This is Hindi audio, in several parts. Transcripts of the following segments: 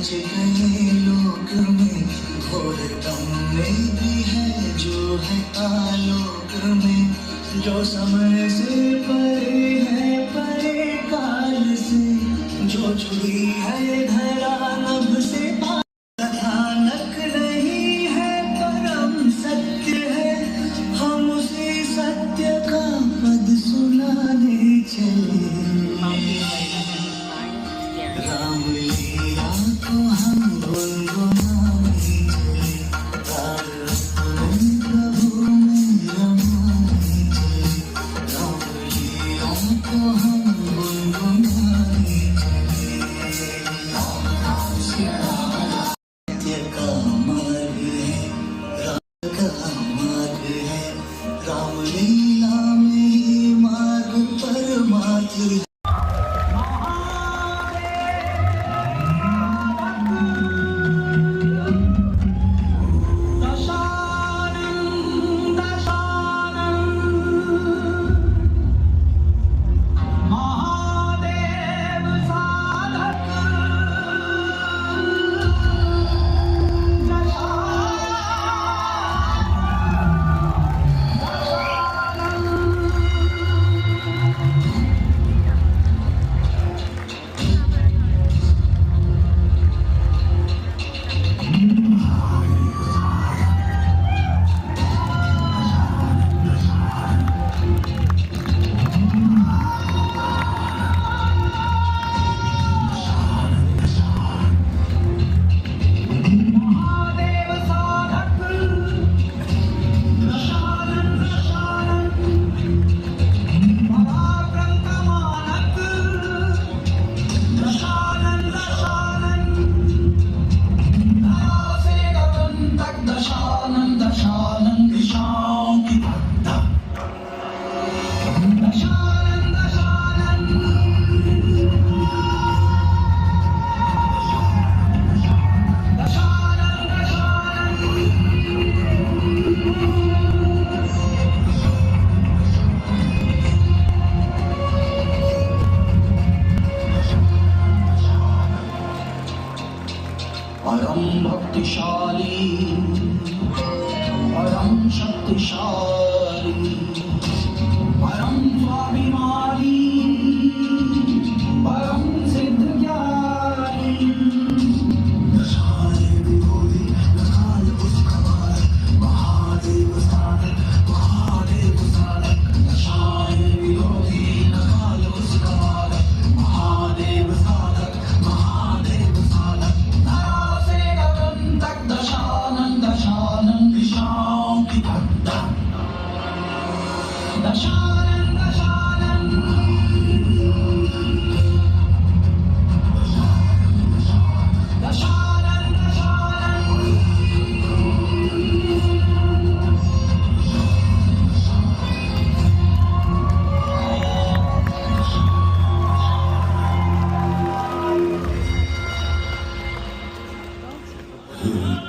बच गए लोक में, घोर तम में भी है जो है आलोक में, जो समय से परे है परे काल से, जो जुड़ी है धरा नभ से कथानक नहीं है परम सत्य है, हम उसी सत्य का पद सुनाने चले। राम लीला को हम गुनगुनाने चले, प्रभु में रमाने चले, राम लीला को हम गुनगुनाने चले। सत्य का मार्ग है, राम का मार्ग है, राम लीला में ही मार्ग परमार्थ है। परम भक्तिशाली, परम शक्तिशाली, परम स्वाभिमानी, परम सिद्ध ज्ञानी, दशाएं विरोधी नकाल उसका बालक, महादेव साधक, महादेव साधक, दशाएं विरोधी नकाल उसका बालक, महादेव साधक, महादेव साधक, दशानन दशानन दिशाओं की धंधा, दशानन दशानन, दशानन दशानन,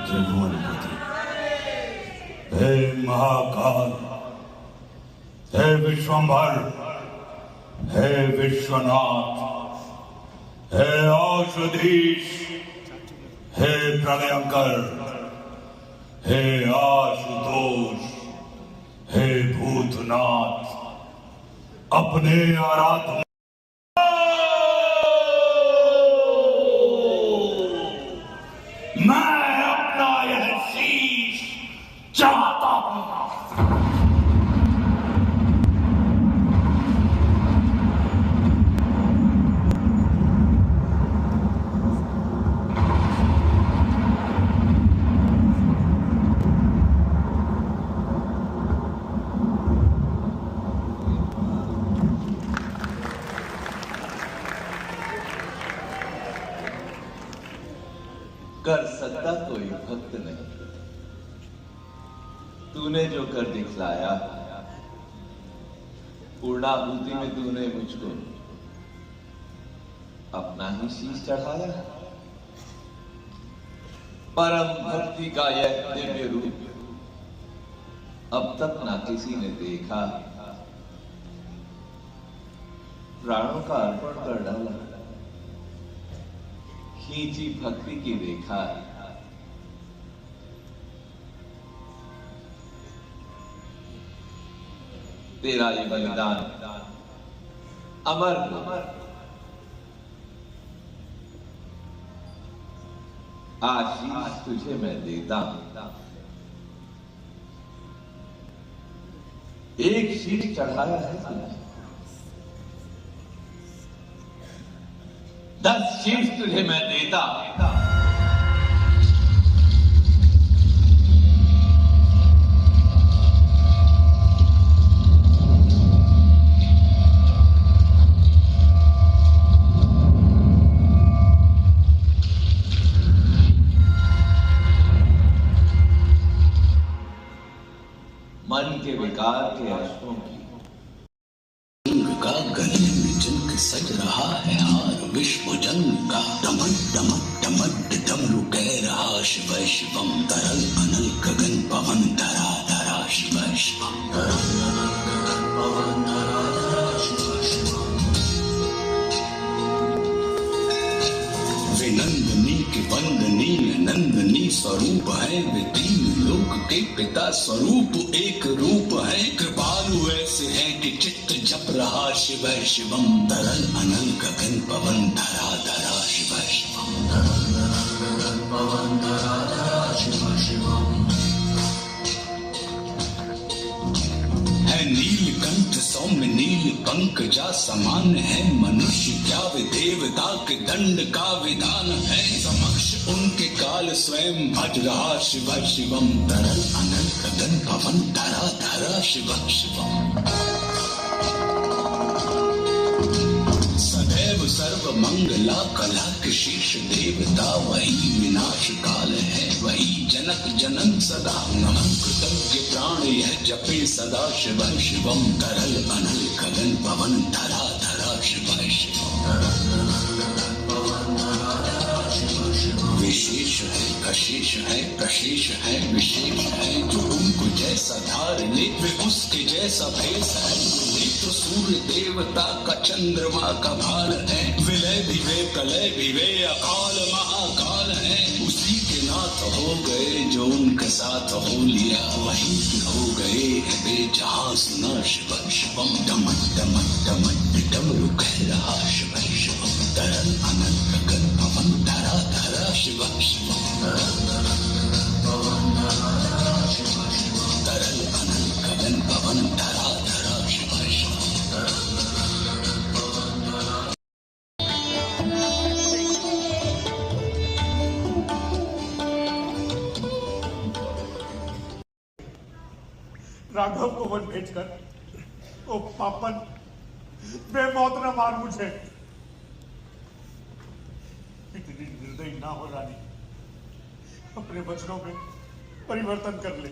त्रिभुवनपति, हे महाकाल, हे विश्वंभर, हे विश्वनाथ, हे औषधीश, हे प्रलयंकर, हे आशुतोष, हे भूतनाथ, अपने आराधना मैं अपना यह शीश चाहता हूं। कर सकता कोई भक्त नहीं, तूने जो कर दिखलाया, पूर्णाहुति में तूने मुझको अपना ही शीश चढ़ाया। परम भक्ति का यह दिव्य रूप अब तक ना किसी ने देखा, प्राणों का अर्पण कर डाला। खींची भक्ति की रेखा। तेरा ये बलिदान अमर हो। आशीष तुझे मैं देता हूं। एक शीश चढ़ाया है तुझे, 10 शीश तुझे मैं देता। मन के विकार के अश्कों की का गले में जंग सज रहा है हार विश्व जंग का। डमक डमक डमक डमरू कह रहा शिव शिवम। तरल अनल गगन पवन धरा धरा शिव शिवम। तरल अनल गगन पवन धरा धरा शिव शिवम। वे नंदनी के वंदनी नंदनी स्वरूप है। वे तीन लोक के पिता स्वरूप एक रूप है। कृपालु ऐसे है कि चित्त जप रहा शिव शिवम। तरल अनल गगन पवन धरा धरा शिव शिवम। तरल अनल गगन पवन धरा धरा शिव शिवम। है नीलकंठ सौम्य नील पंकजा समान है। मनुष्य क्या वे देवता के दंड का विधान है। समक्ष उनके काल स्वयं भज रहा शिव शिवम। तरल अनल गगन पवन धरा धरा शिव शिवम। सदैव सर्व मंगला कला के शीर्ष देवता वही विनाश काल है। वही जनक जनन सदा नमन कृतज्ञ प्राण यह जपे सदा शिव शिवम। तरल अनल गगन पवन धरा धरा शिव शिवम। विशेष है कशिश है प्रशेष है विशेष है। जो उनको जैसा धार ले वे उसके जैसा भेष है। वे तो सूर्य देवता का चंद्रमा का भार है। विलय भी वे कलय भी वे अकाल महाकाल है। उसी के नाथ हो गए जो उनके साथ हो लिया। वहीं के हो गए वे जहां सुना शिव शिवम। डमक डमक डमक डमरू कह रहा शिव शिवम। तरल अनल गगन पवन धरा धरा शिव शिवम। तरल अनल गगन पवन धरा धरा शिव शिवम। तरल अनल गगन पवन धरा धरा शिव शिवम। तरल अनल गगन पवन धरा। राघव को वन भेजकर ओ पापन बेमौत न मार मुझे। इतनी निर्दयी ना हो रानी। अपने वचनों में परिवर्तन कर ले।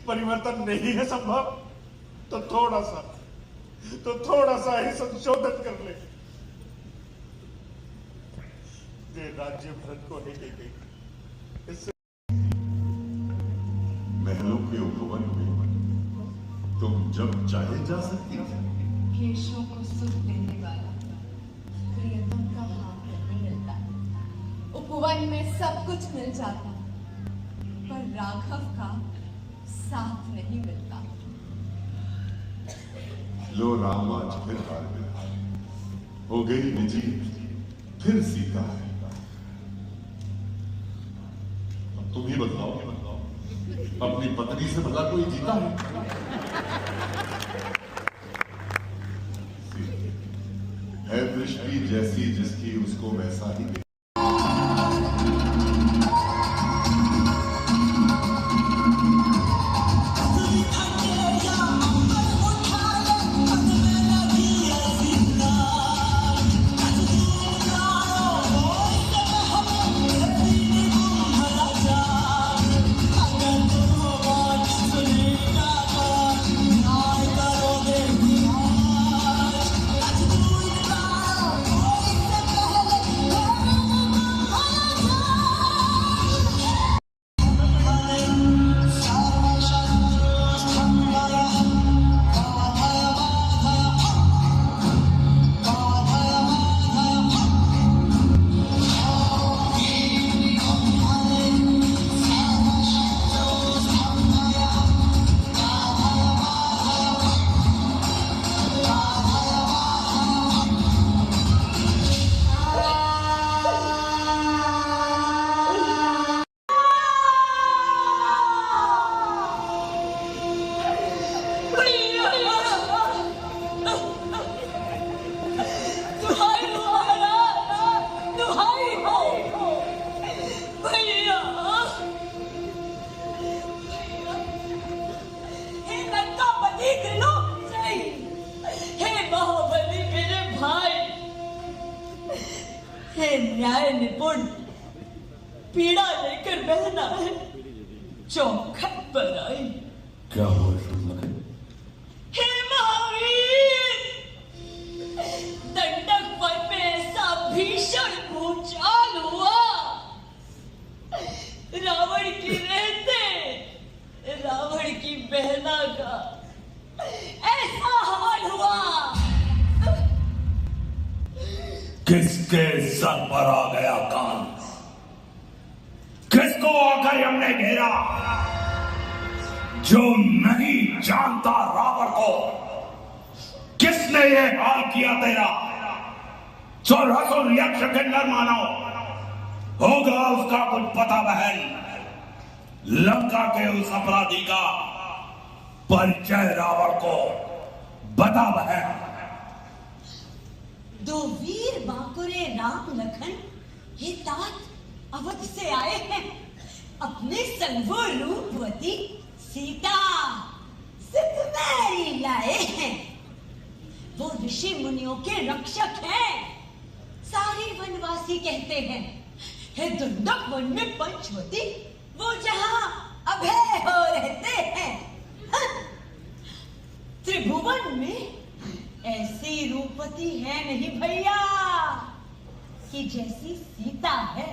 परिवर्तन नहीं है संभव तो थोड़ा सा ही संशोधन कर ले। दे राज्य भरत को है। इससे महलों के उपवन में तुम जब चाहे जा सकती हो। केशों को सुख देने वाला प्रियतम का हाथ नहीं मिलता। उपवन में सब कुछ मिल जाता पर राघव का साथ नहीं मिलता। लो राम आज फिर हार मिला। हो गई निजी फिर सीता है। अब तुम ही बताओ अपनी पत्नी से भला कोई जीता है? है दृष्टि जैसी जिसकी उसको वैसा ही दे। न्याय निपुण पीड़ा लेकर बहना है चौखट पर आई। क्या हुआ शूर्पणखा? हे महावीर, दंडक वन में ऐसा भीषण भूचाल हुआ, रावण की रहते रावण की बहना का ऐसा हाल हुआ। किसके सर पर आ गया कान? किसको आकर हमने घेरा? जो नहीं जानता रावण को, किसने ये हाल किया तेरा? चौरसुर यक्ष किन्नर मानो, होगा उसका कुछ पता बहन। लंका के उस अपराधी का परिचय रावण को बता बहन। दो वीर बांकुरे राम लखन ये तात अवध से आए हैं, अपने संग वो रूपवती सीता सुकुमारी लाए हैं। वो ऋषि मुनियों के रक्षक हैं, सारे वनवासी कहते हैं। हे दंडक वन में पंचवती वो जहां अभय हो रहते हैं। त्रिभुवन में ऐसी रूपवती है नहीं भैया कि जैसी सीता है।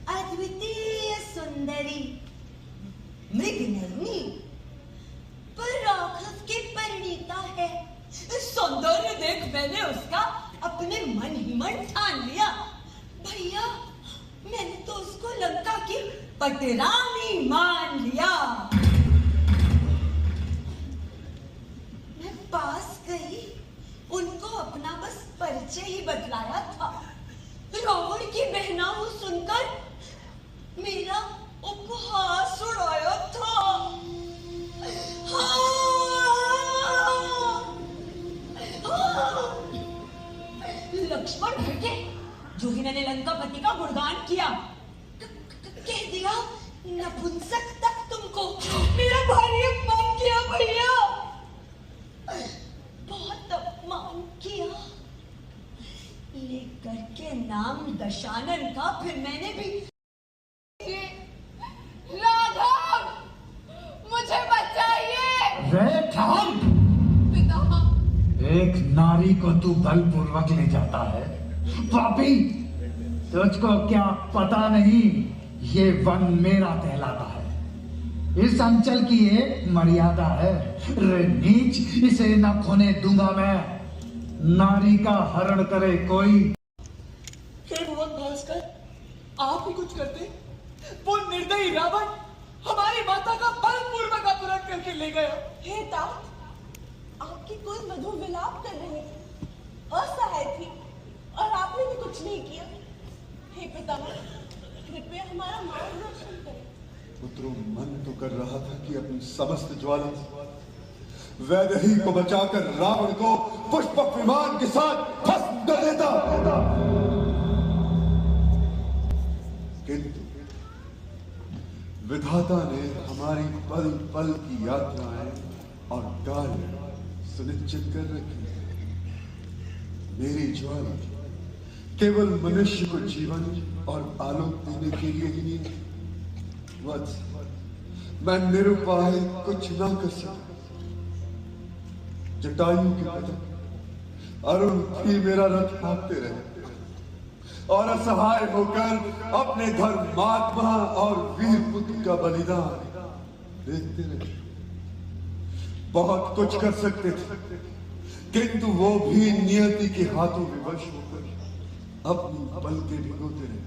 अद्वितीय सुंदरी मृगनयनी पर राघव के परिणीता है। सौंदर्य देख मैंने उसका अपने मन ही मन ठान लिया। भैया मैंने तो उसको लंका की पटरानी मान लिया। मैं पास गई, उनको अपना बस परिचय ही बतलाया था। रावण की बहना वो सुनकर मेरा उपहास उड़ाया था। लक्ष्मण बेटे जो ही मैंने लंकापति का गुणगान किया, कह दिया नपुंसक तक तुमको मेरा भारी अपमान किया भैया, बहुत अपमान किया। लेकर के नाम दशानन का फिर मैंने भी। राघव मुझे बचाइए। रे ठाम, पिता एक नारी को तू बलपूर्वक ले जाता है। पापी, तुझको क्या पता नहीं ये वन मेरा कहलाता है। इस अंचल की एक मर्यादा है। रे नीच, इसे न खोने दूंगा मैं। नारी का हरण करे कोई। हे भुवन भास्कर, आप ही कुछ करते। वो निर्दयी रावण हमारी माता का बलपूर्वक अपहरण करके ले गया। हे तात, आपकी कोई मधुर विलाप कर रही थी, असहाय थी, और आपने भी कुछ नहीं किया। हे पितामह, कृपया हमारा मार्गदर्शन करें। पुत्रों, मन तो कर रहा था कि अपनी समस्त ज्वाला वैदेही को बचाकर रावण को पुष्पक विमान के साथ भस्म कर देता, किंतु विधाता ने हमारी पल पल की यात्राएं और कार्य सुनिश्चित कर रखी। मेरी ज्वाला केवल मनुष्य को जीवन और आलोक देने के लिए ही नहीं, वत्स, मैं निरुपाय कुछ ना कर सका। जटायु के पिता अरुण भी मेरा रथ हाँकते रहे और असहाय होकर अपने धर्मात्मा और वीर पुत्र का बलिदान देखते रहे। बहुत कुछ कर सकते थे, किंतु वो भी नियति के हाथों में वश होकर अपनी बल के भिगोते रहे।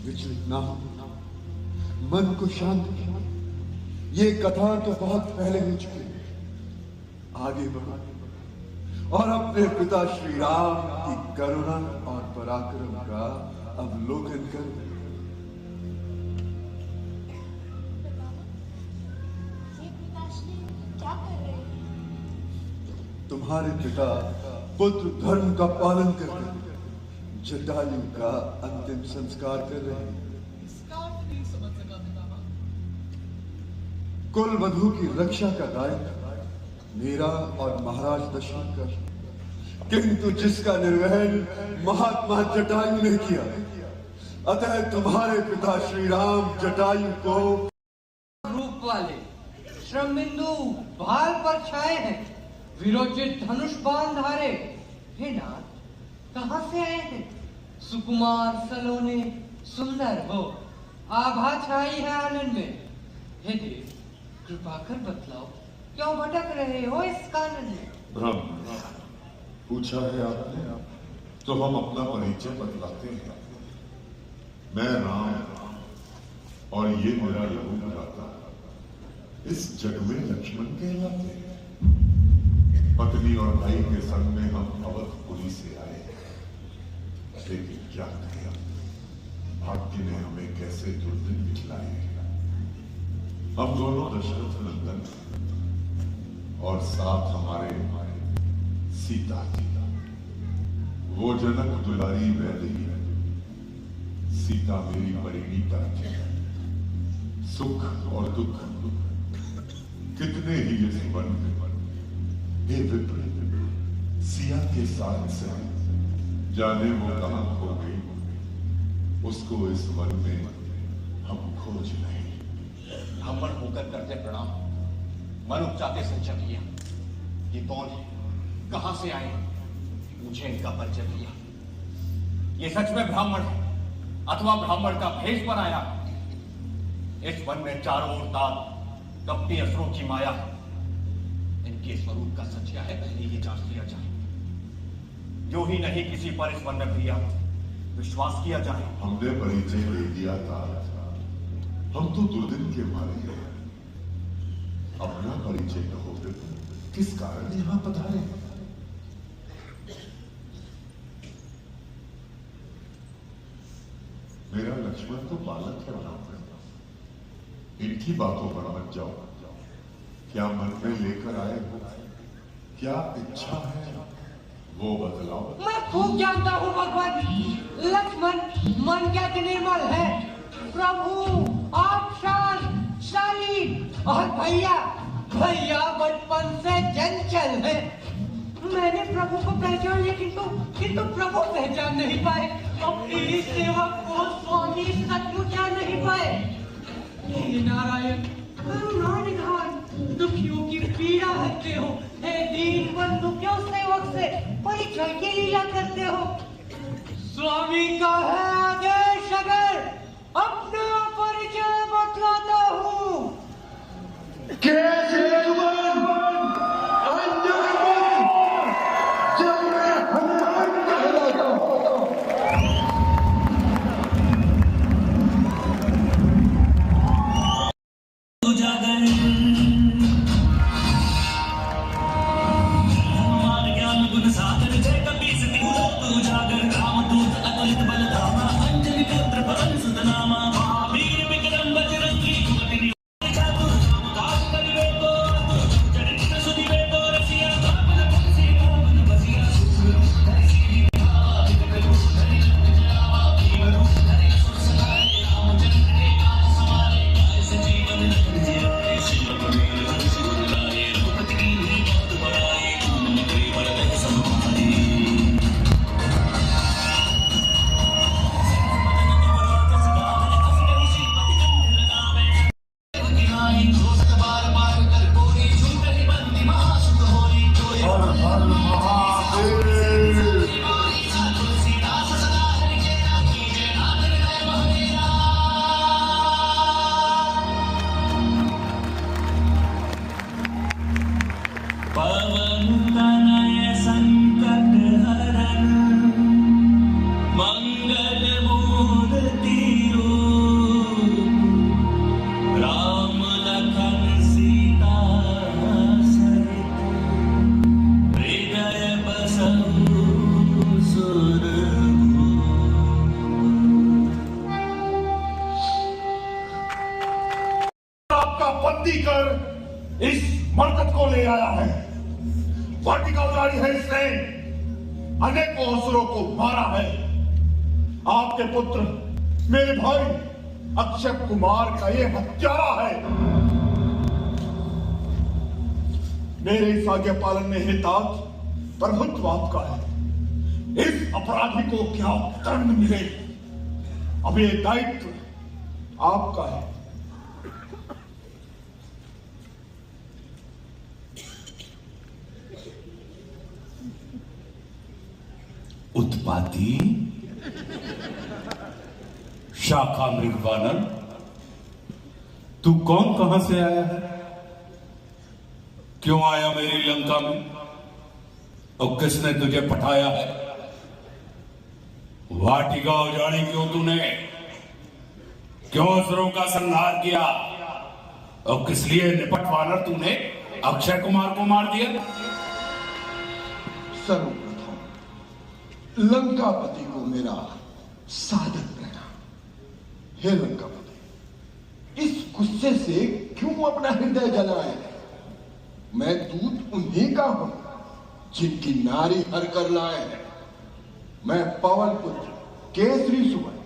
विचलित ना हो, मन को शांत किया। ये कथा तो बहुत पहले हो चुकी है। आगे बढ़ो और अपने पिता श्री राम की करुणा और पराक्रम का अवलोकन करो। क्या कर रहे हैं? तुम्हारे पिता पुत्र धर्म का पालन करते हैं, जटायु का अंतिम संस्कार कर रहे हैं। कुल वधु की रक्षा का दायित्व मेरा और महाराज दशरथ का। किंतु जिसका निर्वहन महात्मा जटायु ने किया, अतः तुम्हारे पिता श्री राम जटायु को रूप वाले श्रमबिंदु भाल पर छाए हैं, विरोचित धनुष बाण धारे। हे नाथ, कहां से आए हैं? सुकुमार सलोने सुंदर हो, आभा छाई है आनंद में। हे देव, कृपा कर बतलाओ, क्यों भटक रहे हो इस कानन में? ब्रह्म, पूछा है आपने तो हम अपना परिचय बतलाते हैं। मैं राम और ये मेरा लघु भ्राता, इस जग में लक्ष्मण कहलाते हैं। पत्नी और भाई के संग में हम अवधपुरी से आए, लेकिन क्या करें, भाग्य ने हमें कैसे दुर्दिन दिखलाए। हम दोनों दशरथ नंदन और साथ हमारे सीता जी, वो जनक दुलारी वैदेही, सीता मेरी परिणीता थी। सुख और दुख कितने ही इस वन में, हे विप्र, सिया के साथ से जाने वो कहां खो गई, उसको इस वन में हम खोज नहीं। ब्राह्मण होकर करते प्रणाम, मन उपचाते संचय किया। ये कौन है, कहां से आए, मुझे इनका परिचय दिया। ये सच में ब्राह्मण है अथवा ब्राह्मण का भेष पर आया? इस वन में चारों ओर दाग कपटी असुरों की माया है। इनके स्वरूप का सच क्या है, पहले ये जांच लिया जाए। जो ही नहीं किसी पर इस वन में प्रिया विश्वास किया जाए। हमने परिचय ले दिया था, हम तो दुर्दिन के मारे हैं। अपना परिचय कहो, किस कारण यहां पधारे? मेरा लक्ष्मण तो बालक है राम, इनकी बातों पर मत जाओ। क्या मन में लेकर आए हो, क्या इच्छा है, वो बतलाओ। मैं खूब जानता हूँ भगवान, लक्ष्मण मन क्या निर्मल है। प्रभु आप शांत शालीन, और भैया बचपन से चंचल है। मैंने प्रभु को पहचान लिया, किंतु प्रभु पहचान नहीं पाए। अपनी सेवक को स्वामी सचमुच जान नहीं पाए। हे नारायण, करुणा निधान, दुखियों की पीड़ा हटते हो। हे दीन बंधु, क्यों सेवक से परिचय की लीला करते हो? स्वामी का है आदेश, अगर अपना परिचय बतलाता हूँ। कैसे इस मरकत को ले आया है। वाटिका उजाड़ी है इसने, अनेकों असुरों को मारा है। आपके पुत्र मेरे भाई अक्षय कुमार का ये हत्यारा है। मेरे इस आज्ञा पालन में हे तात प्रभुत्व आपका है। इस अपराधी को क्या दंड मिले, अब ये दायित्व आपका है। उत्पाती, शाखा मृगवानर, तू कौन कहां से आया है? क्यों आया मेरी लंका में? और किसने तुझे पठाया है? वाटिका उजाड़ी क्यों तूने? क्यों असुरों का संहार किया? और किस लिए निपट वानर तूने अक्षय कुमार को मार दिया? सर्वप्रथम लंकापति को मेरा सादर प्रणाम। हे लंकापति, इस गुस्से से क्यों अपना हृदय जलाए? मैं दूत उन्हीं का हूं जिनकी नारी हर कर लाए हैं। मैं पवन पुत्र केसरी सुवन,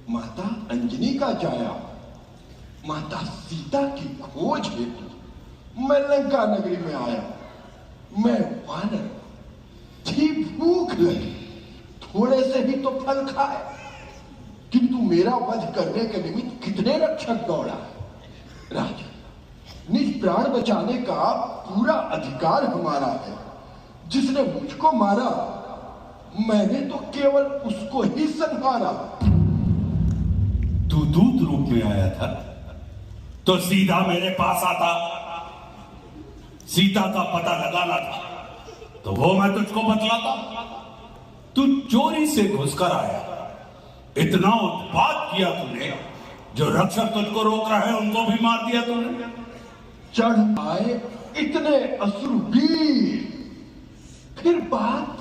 माता अंजनी का जाया, माता सीता की खोज हेतु मैं लंका नगरी में आया। मैं वानर, थी भूख लगी, थोड़े से ही तो फल खाए, किंतु मेरा वध करने के निमित्त कितने रक्षक दौड़ा। राजा, निज प्राण बचाने का पूरा अधिकार हमारा है। जिसने मुझको मारा, मैंने तो केवल उसको ही संहारा। तू दूत रूप में आया था तो सीधा मेरे पास आता, सीता का पता लगाना था तो वो मैं तुझको बतलाता। तू चोरी से घुसकर आया, इतना उत्पात किया तूने, जो रक्षक तुझको रोक रहे हैं उनको भी मार दिया तूने। चढ़ आए इतने असुर वीर, फिर बात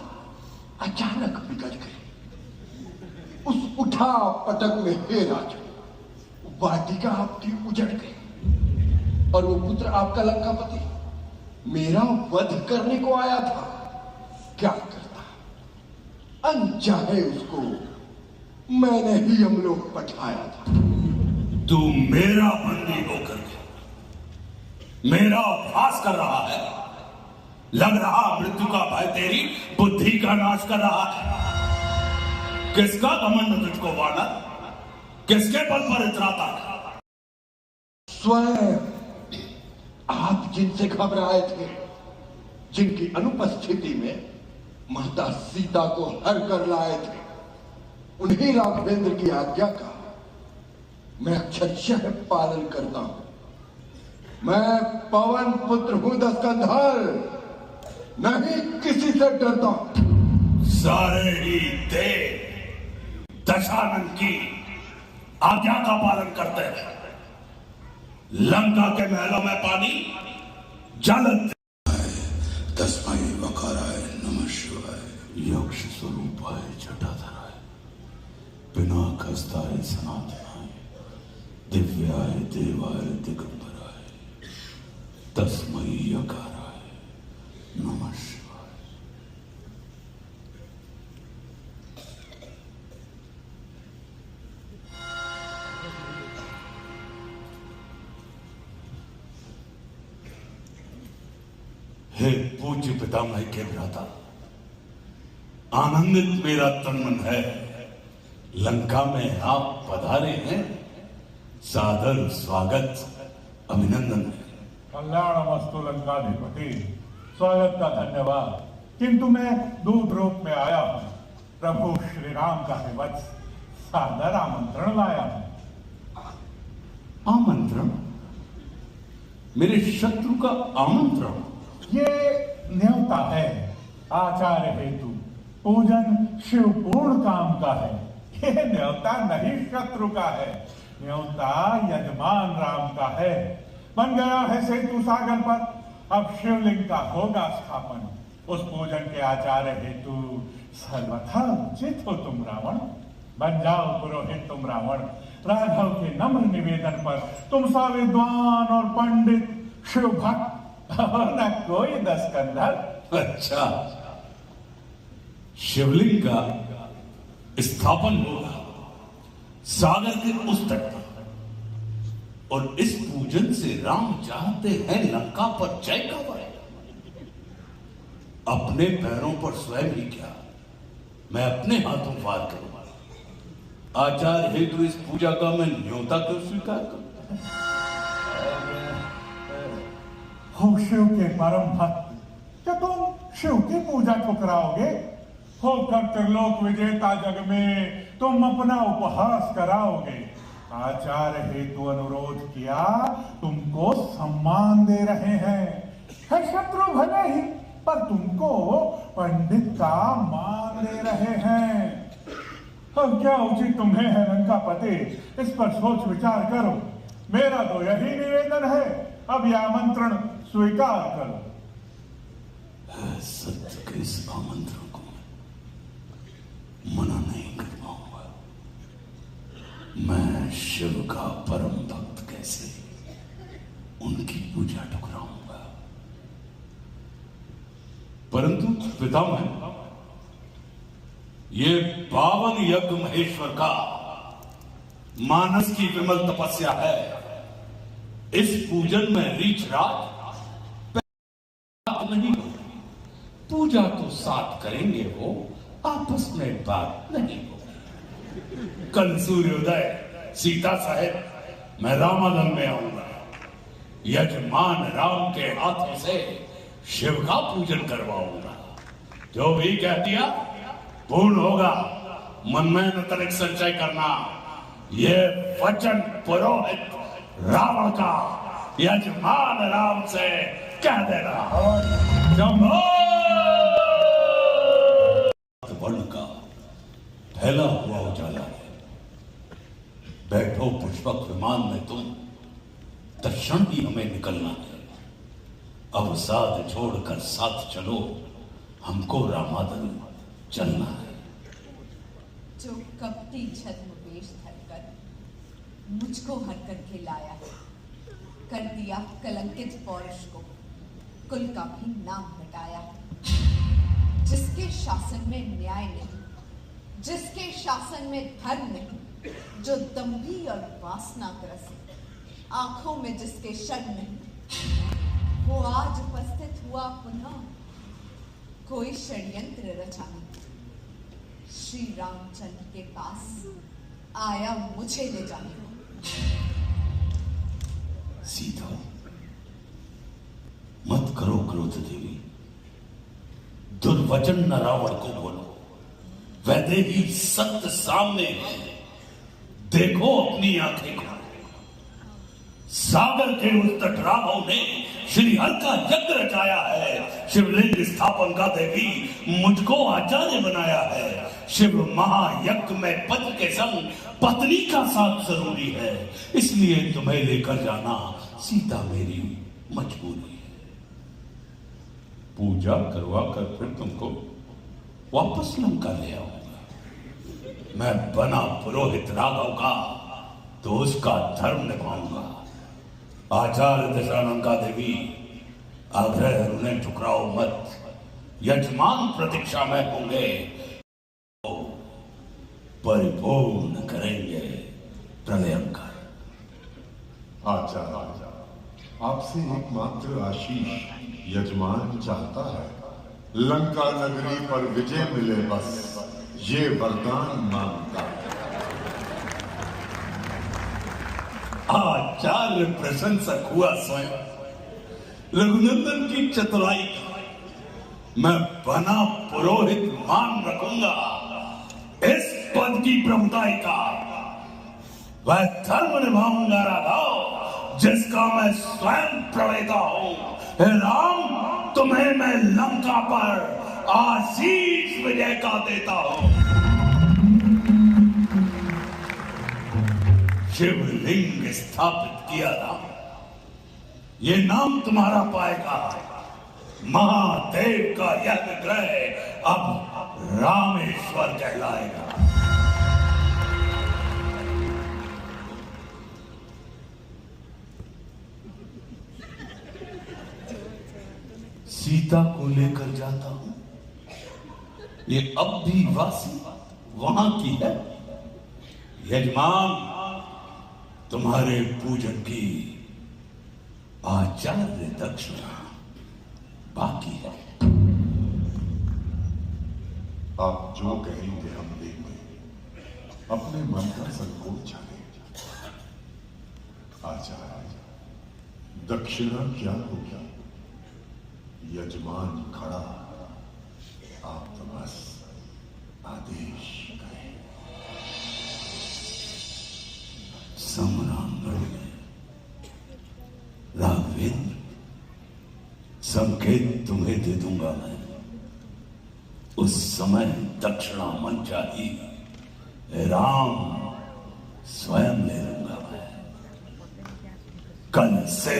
अचानक बिगड़ गई। उस उठा पटक में हे राजा, वाटिका आपकी उजड़ गई और वो पुत्र आपका लंकापति मेरा वध करने को आया था। क्या करता, अनचाहे उसको मैंने ही हम लोग पठाया था। तू मेरा बंदी होकर मेरा उपहास कर रहा है। लग रहा मृत्यु का भय तेरी बुद्धि का नाश कर रहा है। किसका घमंड तुझको वानर? किसके बल पर इतराता है? स्वयं आप जिनसे घबराए थे, जिनकी अनुपस्थिति में माता सीता को हर कर लाए थे, उन्हीं राघवेंद्र की आज्ञा का मैं अक्षरशः पालन करता हूं। मैं पवन पुत्र हूं दस्कंधर, नहीं किसी से डरता। सारे ही देव दशानन की आज्ञा का पालन करते हैं। लंका के महलों में पानी जल तस्मै वकाराय नमः शिवाय। यक्ष स्वरूपाय जटाधराय, पिनाकहस्ताय सनातनाय, दिव्याय देवाय दिगंबराय, तस्मै यकाराय नमः शिवाय। हे पूज्य पितामह के भ्राता, आनंदित मेरा तन मन है। लंका में आप पधारे हैं, सादर स्वागत अभिनंदन है। कल्याणमस्तु लंकाधिपति, स्वागत का धन्यवाद। किंतु मैं दूत रूप में आया हूं, प्रभु श्री राम का है वत्स, सादर आमंत्रण लाया हूं। आमंत्रण? मेरे शत्रु का आमंत्रण? ये न्योता है आचार्य हेतु, पूजन शिव पूर्ण काम का है। ये न्योता नहीं शत्रु का है, न्योता यजमान राम का है। बन गया है सेतु सागर पर, अब शिवलिंग का होगा स्थापन। उस पूजन के आचार्य हेतु सर्वथा उचित हो तुम रावण। बन जाओ पुरोहित तुम रावण। राघव के नम्र निवेदन पर तुम सा विद्वान और पंडित शिव भक्त और न कोई दस्कंधर। अच्छा, शिवलिंग का स्थापन होगा सागर के उस तट पर, और इस पूजन से राम चाहते हैं लंका पर जय का वरदान। अपने पैरों पर स्वयं ही क्या, मैं अपने हाथों वार करूंगा। आचार्य हेतु इस पूजा का मैं न्योता क्यों स्वीकार करूं? हो शिव के परम भक्त, क्या तुम शिव की पूजा ठुकराओगे? होकर त्रिलोक विजेता जग में तुम अपना उपहास कराओगे। आचार्य हेतु अनुरोध किया, तुमको सम्मान दे रहे हैं। है शत्रु भले ही, पर तुमको पंडित का मान दे रहे हैं। अब क्या उचित तुम्हें है लंकापति, इस पर सोच विचार करो। मेरा तो यही निवेदन है, अब यह आमंत्रण स्वीकार करो। सत्य के इस आमंत्रण को मना नहीं कर पाऊंगा। मैं शिव का परम भक्त कैसे उनकी पूजा ठुकराऊंगा? परंतु पितामह, ये पावन यज्ञ महेश्वर का मानस की विमल तपस्या है। इस पूजन में रीछ रात नहीं हो। पूजा तो साथ करेंगे हो, आपस में बात नहीं हो। कल सूर्योदय सीता साहेब मैं रामालंग में आऊंगा। यजमान राम के हाथों से शिव का पूजन करवाऊंगा। जो भी कह दिया पूर्ण होगा। मन में न तनिक संचय करना। ये वचन पुरोहित रावण का यजमान राम से कह देना। वर्ण का फैला हुआ उजाला है। बैठो पुष्पक विमान में तुम, तत्क्षण ही हमें निकलना है। अवसाद छोड़कर साथ चलो, हमको रामादन चलना है। जो कपटी छद्म वेश धरकर मुझको हर करके लाया है, कर दिया कलंकित पौरुष को, कुल का भी नाम हटाया। जिसके शासन में न्याय नहीं, जिसके शासन में धर्म नहीं, जो दंभी और वासनाग्रस्त, आंखों में जिसके शर्म नहीं, वो आज उपस्थित हुआ पुनः कोई षड्यंत्र रचाने। श्री रामचंद्र के पास आया मुझे ले जाने को। सीता, मत करो क्रोध देवी। दुर्वचन न रावण को बोलो। वैदेही सत्य सामने है, देखो अपनी आंखें को। सागर के उस तट राघव ने श्री हर का यज्ञ रचाया है। शिवलिंग स्थापन का देवी मुझको आचार्य बनाया है। शिव महायज्ञ में पति के संग पत्नी का साथ जरूरी है। इसलिए तुम्हें लेकर जाना सीता मेरी मजबूरी है। पूजा करवा कर फिर तुमको वापस लंका ले आऊंगा। मैं बना पुरोहित राघव का तो उसका धर्म निभाऊंगा। आचार्य दशानंका देवी, आग्रह उन्हें ठुकराओ मत। यजमान प्रतीक्षा में होंगे, परिपूर्ण करेंगे प्रलयंकर। आचार्य, आपसे एकमात्र आशीष यजमान चाहता है। लंका नगरी पर विजय मिले, बस ये वरदान मांगता है। आचार्य प्रशंसक हुआ स्वयं रघुनंदन की चतुराई का। मैं बना पुरोहित मान रखूंगा इस पद की प्रभुताई का। वह धर्म निभाऊंगा राघव जिसका मैं स्वयं प्रणेता हूं। हे राम, तुम्हें मैं लंका पर आशीष विजय का देता हूं। शिवलिंग स्थापित किया था, ये नाम तुम्हारा पाएगा। महादेव का यह विग्रह अब रामेश्वर कहलाएगा। सीता को लेकर जाता हूं, ये अब भी वासी वहां की है। यजमान, तुम्हारे पूजन की आचार्य दक्षिणा बाकी है। आप जो कहेंगे हम देंगे, अपने मन का संकोच जाने। आजा, दक्षिणा क्या होगी? यजमान खड़ा, आप तो बस आदेश करें। सम्रांगण में राघवेंद्र, संकेत तुम्हें दे दूंगा मैं। उस समय दक्षिणा मन चाहिए, राम स्वयं ले लूंगा मैं। कल से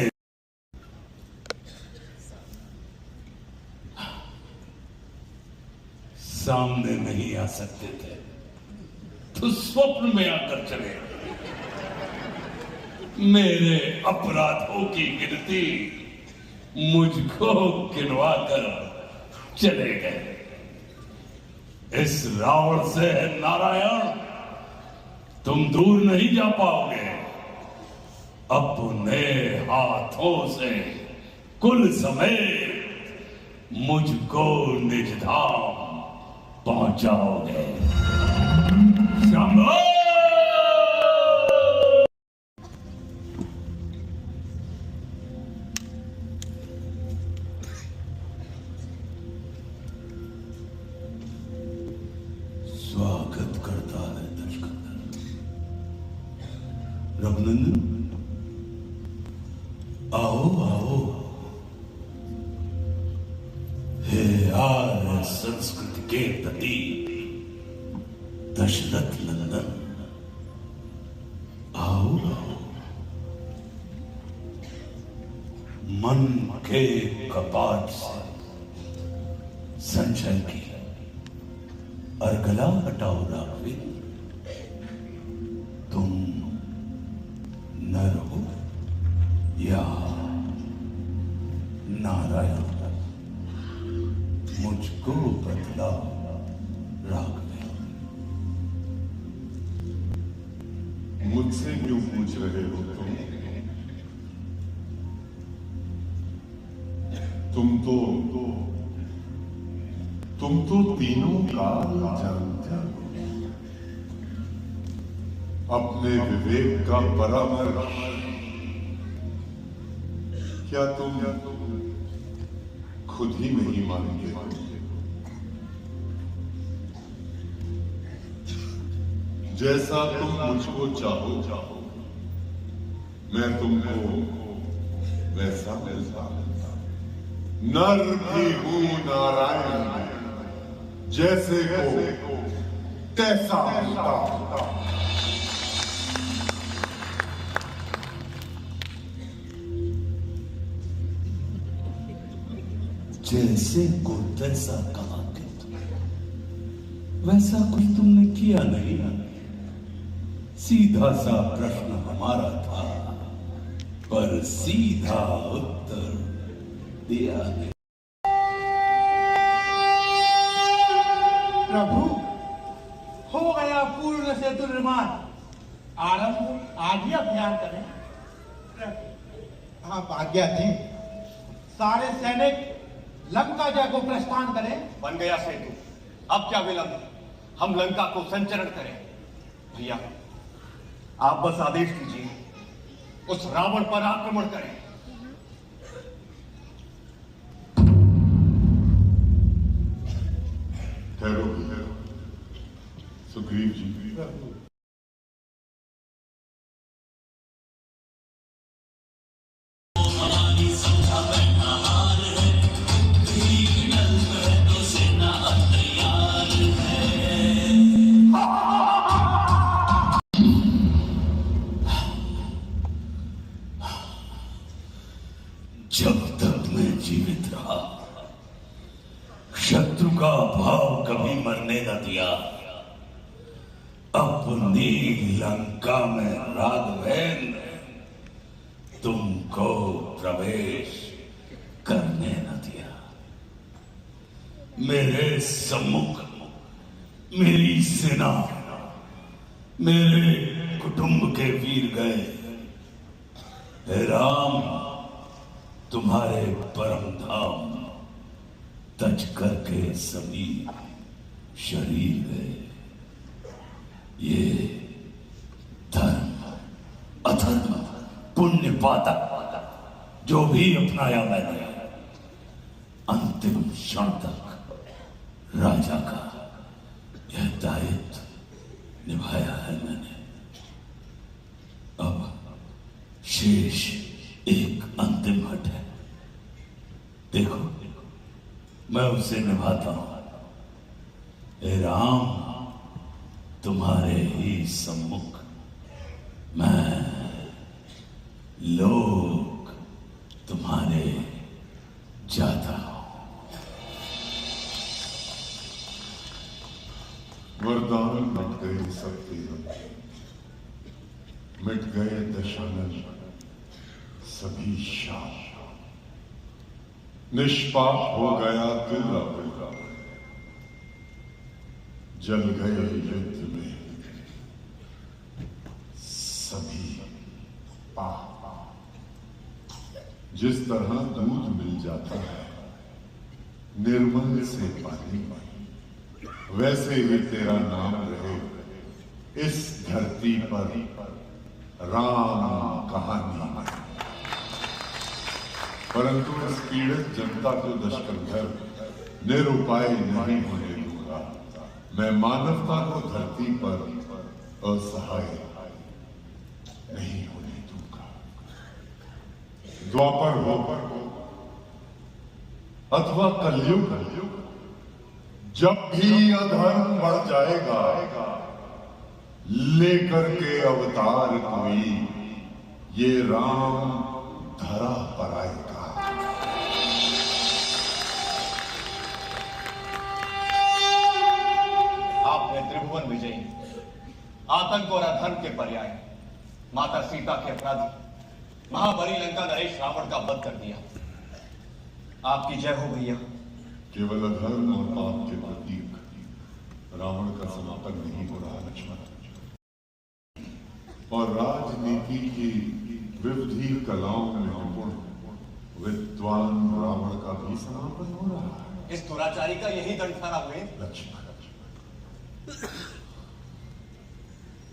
सामने नहीं आ सकते थे तो स्वप्न में आकर चले। मेरे अपराधों की गिनती मुझको गिनवा कर चले गए। इस रावण से नारायण तुम दूर नहीं जा पाओगे। अपने हाथों से कुल समेत मुझको निज धाम पहुंचाओगे। शंभो! स्वागत करता है दशकंदर। रघुनंदन, आओ आओ। हे आर्य संस्कृति के प्रति दशरथ नंदन, आओ आओ। मन के कपाट से संशय की अर्गला हटाओ राघवेंद्र। तुम नर हो या नारायण, मुझको बतलाओ राघवेंद्र। मुझसे क्यों पूछ रहे हो तुम तो तीनों काल जानते हो। अपने विवेक का परामर्श क्या तुम खुद ही नहीं मानते? जैसा तुम मुझको चाहो मैं तुमको वैसा मिलता। नर भी हूं नारायण, जैसे को तैसा मिलता। जैसे को तैसा कहा कि वैसा कुछ तुमने किया नहीं। सीधा सा प्रश्न हमारा था, पर सीधा उत्तर दिया नहीं। प्रभु, हो गया पूर्ण सेतु निर्माण। आरंभ आज्ञा अभियान करें। आप आज्ञा दें। सारे सैनिक लंका जय को प्रस्थान करें। बन गया सेतु, अब क्या विलंब? हम लंका को संचरण करें। भैया, आप बस आदेश दीजिए, उस रावण पर आक्रमण करें। ठहरो सुग्रीव जी। जब तक मैं जीवित रहा, शत्रु का भाव कभी मरने न दिया। अपनी लंका में राघवेंद्र तुमको प्रवेश करने न दिया। मेरे सम्मुख मेरी सेना, मेरे कुटुंब के वीर गए। हे राम, तुम्हारे परम धाम तज करके समीप शरीर गए। ये धर्म अधर्म पुण्य पातक जो भी अपनाया मैंने, अंतिम क्षण तक राजा का यह दायित्व निभाया है मैंने। अब शेष एक अंतिम हट है, देखो मैं उसे निभाता हूं। हे राम, तुम्हारे ही सम्मुख मैं लोक तुम्हारे जाता हूं। वरदान मिट गए सबके, मिट गए दशानन सभी शाप, निष्पाप हो गया दूरा पूरा, जल गए युद्ध में सभी पाप। जिस तरह दूध मिल जाता है निर्मल से पानी, वैसे ही तेरा नाम रहे इस धरती पर राम कहानी। परंतु इस पीड़ित जनता को दशकंधर निरुपाय नहीं होने दूंगा। मैं मानवता को धरती पर असहाय नहीं होने दूंगा। द्वापर हो अथवा कलयुग, जब भी अधर्म बढ़ जाएगा, लेकर के अवतार कोई ये राम धरा पर आएगा। आपने त्रिभुवन विजयी, आतंक और अधर्म के पर्याय, माता सीता के अपराधी महाबली लंका नरेश रावण का वध कर दिया। आपकी जय हो भैया। केवल अधर्म और पाप के प्रतीक रावण का समापन नहीं हो रहा लक्ष्मण, और राजनीति की विविधि कलाओं में निपुण विद्वान रावण का भी समापन हो रहा है। इस दुराचारी का यही दंड था रावण। लक्ष्मण,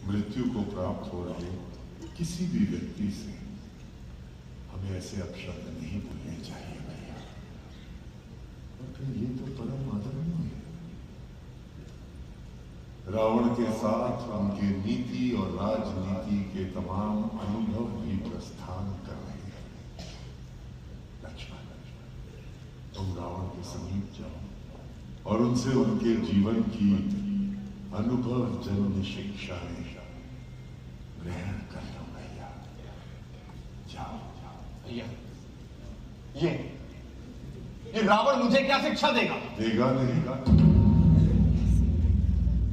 मृत्यु को प्राप्त हो रहे किसी भी व्यक्ति से हमें ऐसे अपशब्द नहीं बोलने चाहिए भैया। और फिर ये तो परम आदरणीय है। रावण के साथ उनके नीति और राजनीति के तमाम अनुभव भी प्रस्थान कर रहे हैं। लक्ष्मण, तुम रावण के समीप जाओ और उनसे उनके जीवन की अनुभव जन्य शिक्षाएं ग्रहण कर लो भैया। जाओ भैया, ये रावण मुझे क्या शिक्षा देगा? देगा नहीं,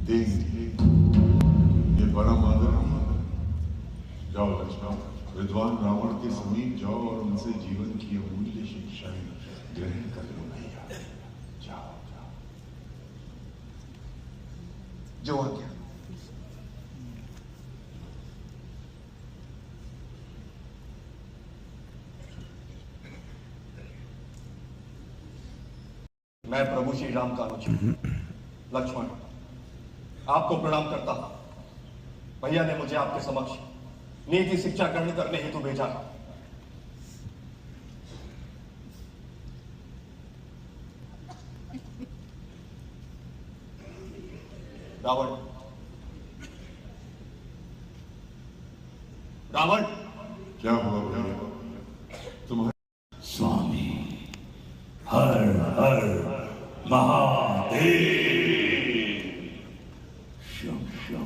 देंगे। ये परम आदरणीय। जाओ लक्ष्मण, विद्वान रावण के समीप जाओ और उनसे जीवन की अमूल्य शिक्षाएं ग्रहण कर लो भैया। जाओ जाओ। जो आज्ञा। मैं प्रभु श्री राम का अनुज लक्ष्मण आपको प्रणाम करता हूं। भैया ने मुझे आपके समक्ष नीति शिक्षा ग्रहण करने हेतु भेजा। रावण, रावण, क्या हुआ भैया? तुम्हारे स्वामी हर हर महादेव। शम शम।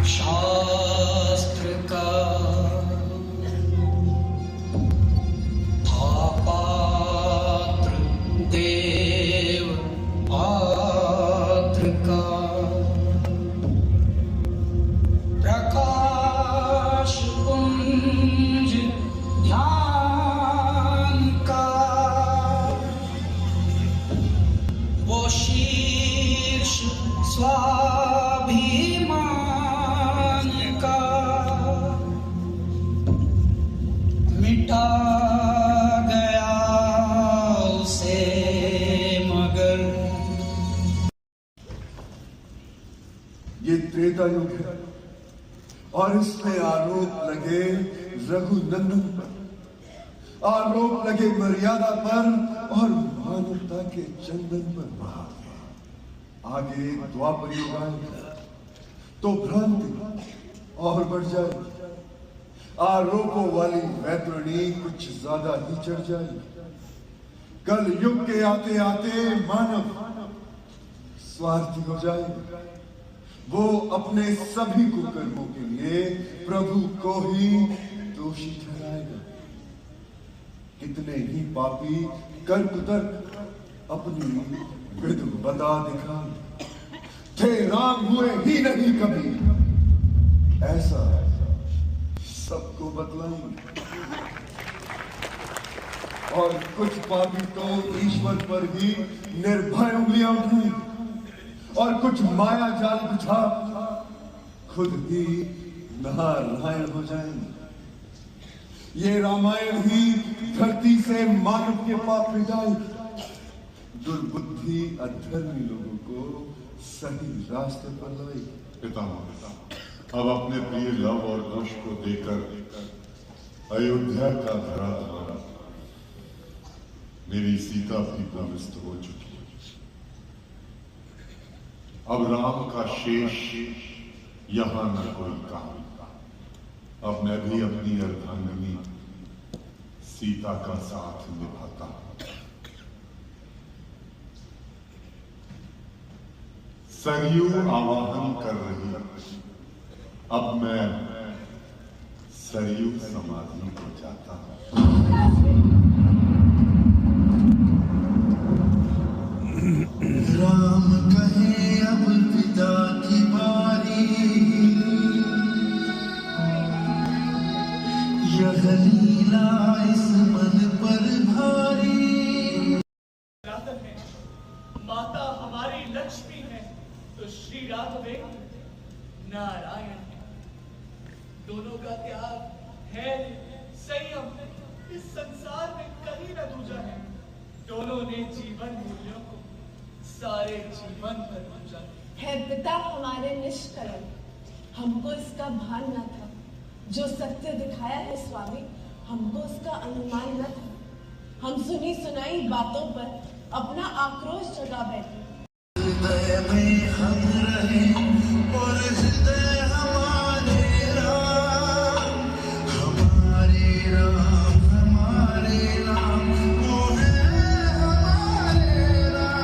शास्त्र का पात्र देव पात्र का प्रकाश पुण्य का युग है और इसमें आरोप लगे रघुनंदन पर, आरोप लगे मर्यादा पर और मानवता के चंदन पर। आगे द्वापर युग आएगा तो भ्रांति और बढ़ जाए, आरोपों वाली वैतरणी कुछ ज्यादा ही चढ़ जाए। कल युग के आते आते मानव स्वार्थी हो जाए, वो अपने सभी कुकर्मों के लिए प्रभु को ही दोषी ठहराएगा। कितने ही पापी कर कुतर्क अपनी विद्वता दिखाए, थे राम हुए ही नहीं कभी, ऐसा सबको बतलाएंगे। और कुछ पापी तो ईश्वर पर ही निर्भय उंगलियां उठाएंगे और कुछ माया जाल बिछा खुद ही नारायण हो जाएंगे। ये रामायण ही धरती से मानव के पाप मिटाएगी, दुर्बुद्धि अधर्मी लोगों को सही रास्ते पर लाएगी। पितामह, अब अपने प्रिय लव और कुश को देकर अयोध्या का धरा मेरी सीता भी पवित्र हो चुकी है। अब राम का शेष यहां न कोई काम। अब मैं भी अपनी अर्धांगिनी सीता का साथ निभाता हूं। सरयू आवाहन कर रही, अब मैं सरयू समाधि को जाता हूं। राम कहे अब पिता की बारी, यह लीला इस मन पर भारी। माता हमारी लक्ष्मी है तो श्री राघव नारायण है। दोनों का त्याग है संयम इस संसार में कहीं न दूजा है। दोनों ने जीवन मूल्यों को सारे जीवन पर पूजा है। पिता हमारे निष्कलंक, हमको इसका भान न था। जो सत्य दिखाया है स्वामी, हमको उसका अनुमान न था। हम सुनी सुनाई बातों पर अपना आक्रोश जगा बैठे। हृदय में हम रहे और हृदय हमारे राम, हमारे राम, हमारे राम, वो है हमारे राम।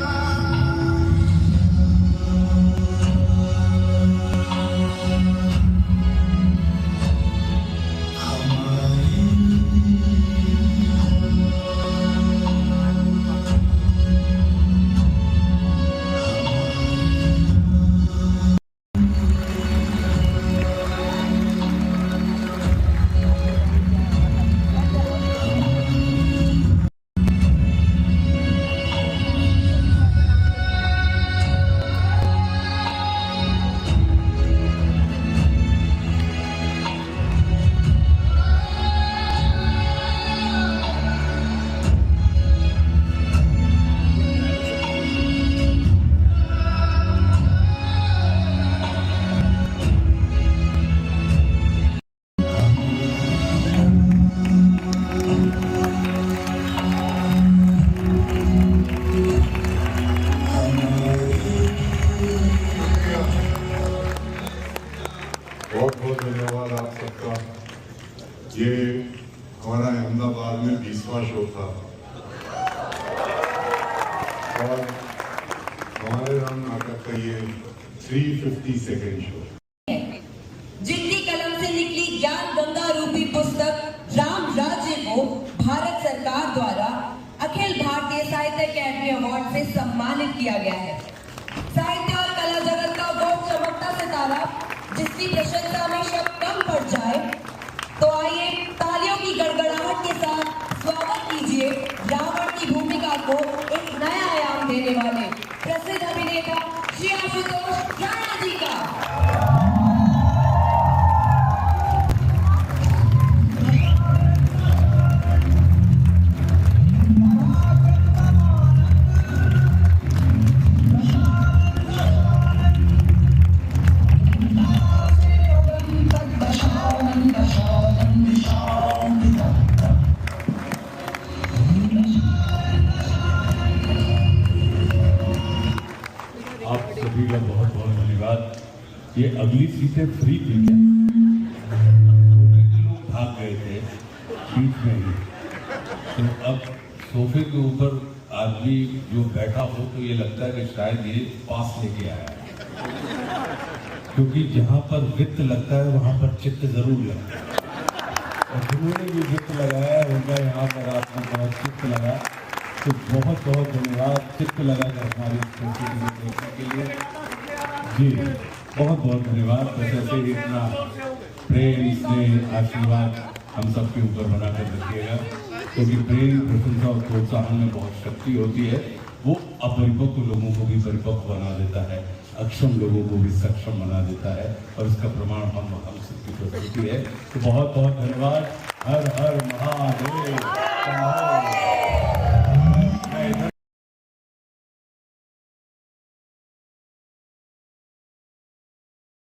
बहुत बहुत धन्यवाद आप सबका। ये हमारा अहमदाबाद में 20वां शो था और हमारे राम नाटक का ये 352nd शो। जिनकी कलम से निकली ज्ञान गंगा रूपी पुस्तक राम राज्य को भारत सरकार द्वारा अखिल भारतीय साहित्य अकादमी अवार्ड से सम्मानित किया गया है। साहित्य और कला जगत का वो चमकता सितारा जिसकी प्रशंसा में शब्द कम पड़ जाए, तो आइए तालियों की गड़गड़ाहट के साथ स्वागत कीजिए रावण की भूमिका को एक नया आयाम देने वाले प्रसिद्ध अभिनेता श्री आशुतोष राणा जी का। ये अगली सीटें फ्री थी क्या? सोफे के लोग भाग गए थे बीच में ही, तो अब सोफे के ऊपर आदमी जो बैठा हो तो ये लगता है कि शायद ये पास लेके आया है, क्योंकि जहाँ पर वित्त लगता है वहाँ पर चित्त जरूर लगता है, और जिन्होंने भी वित्त लगाया उनका यहाँ पर आपको बहुत चित्त लगा, तो बहुत बहुत धन्यवाद चित्त लगा कर हमारी प्रस्तुति को देखने के लिए। जी बहुत बहुत धन्यवाद। वैसे ही इतना प्रेम स्नेह आशीर्वाद हम सबके ऊपर बनाकर रखिएगा, क्योंकि प्रेम प्रशंसा और प्रोत्साहन में बहुत शक्ति होती है। वो अपरिपक्व लोगों को भी परिपक्व बना देता है, अक्षम लोगों को भी सक्षम बना देता है, और इसका प्रमाण हम सबकी प्रस्तुति है। तो बहुत बहुत धन्यवाद। हर हर महादेव।